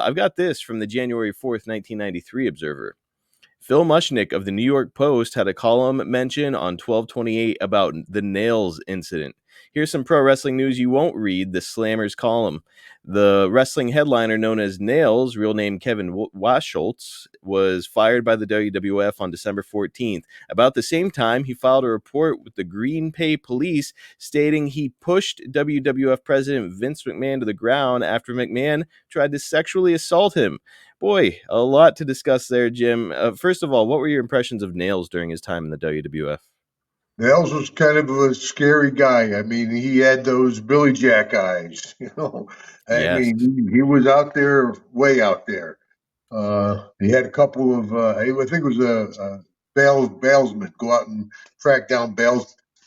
I've got this from the January 4th, 1993 Observer. Phil Mushnick of the New York Post had a column mention on 1228 about the Nailz incident. Here's some pro wrestling news you won't read, the Slammers column. The wrestling headliner known as Nailz, real name Kevin Waschultz, was fired by the WWF on December 14th. About the same time, he filed a report with the Green Bay Police stating he pushed WWF President Vince McMahon to the ground after McMahon tried to sexually assault him. Boy, a lot to discuss there, Jim. First of all, what were your impressions of Nailz during his time in the WWF? Nailz was kind of a scary guy. I mean, he had those Billy Jack eyes, I Yes. mean, he was out there, way out there. He had a couple of, I think it was a bailsman, go out and track down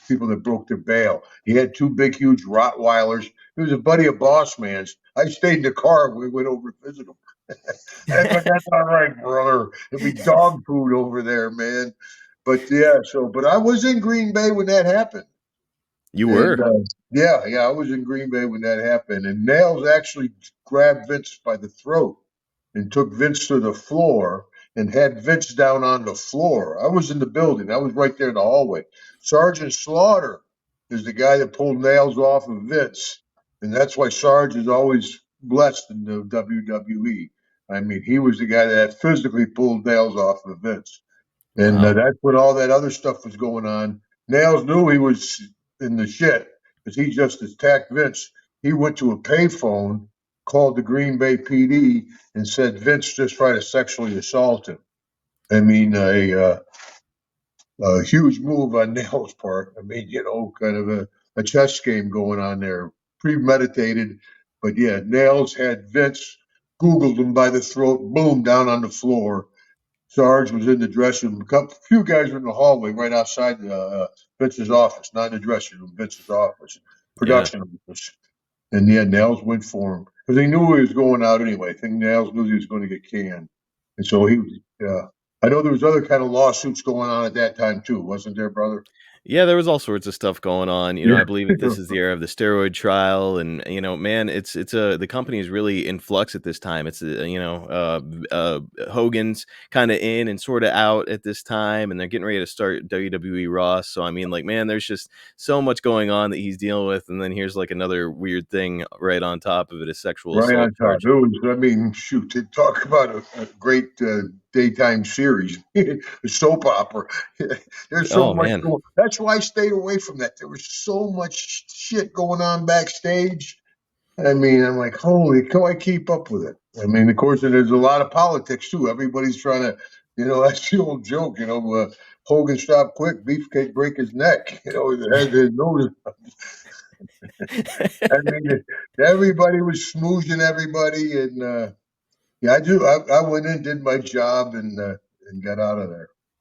people that broke their bail. He had two big, huge Rottweilers. He was a buddy of Boss Man's. I stayed in the car when we went over to visit him. I said, that's all right, brother. It'll be dog food over there, man. But yeah, but I was in Green Bay when that happened. You were? And, yeah, I was in Green Bay when that happened. And Nailz actually grabbed Vince by the throat and took Vince to the floor and had Vince down on the floor. I was in the building. I was right there in the hallway. Sergeant Slaughter is the guy that pulled Nailz off of Vince. And that's why Sarge is always blessed in the WWE. I mean, he was the guy that physically pulled Nailz off of Vince. And Wow. that's when all that other stuff was going on. Nailz knew he was in the shit because he just attacked Vince. He went to a payphone, called the Green Bay PD, and said Vince just tried to sexually assault him. I mean, a huge move on Nailz's part. I mean, kind of a chess game going on there, premeditated. But yeah, Nailz had Vince, Googled him by the throat, boom, down on the floor. Sarge was in the dressing room. A few guys were in the hallway right outside Vince's office, not in the dressing room, Vince's office, production office. And yeah, Nailz went for him because he knew he was going out anyway. I think Nailz knew he was going to get canned. And so he was, I know there was other kind of lawsuits going on at that time too, wasn't there, brother? Yeah, there was all sorts of stuff going on. I believe that this is the era of the steroid trial, and man, it's the company is really in flux at this time. It's Hogan's kind of in and sort of out at this time, and they're getting ready to start WWE Raw. So I mean, like, man, there's just so much going on that he's dealing with, and then here's like another weird thing right on top of it, a sexual Right assault on top. charge. It was, I mean, shoot, to talk about a great daytime series, a soap opera. There's so Oh much man. going. That's why I stayed away from that. There was so much shit going on backstage. I mean, I'm like, holy, can I keep up with it? I mean, of course, there's a lot of politics too. Everybody's trying to, that's the old joke, Hogan stop quick, Beefcake break his neck. There's no. I mean, everybody was smoozing everybody, and I went in, did my job, and got out of there.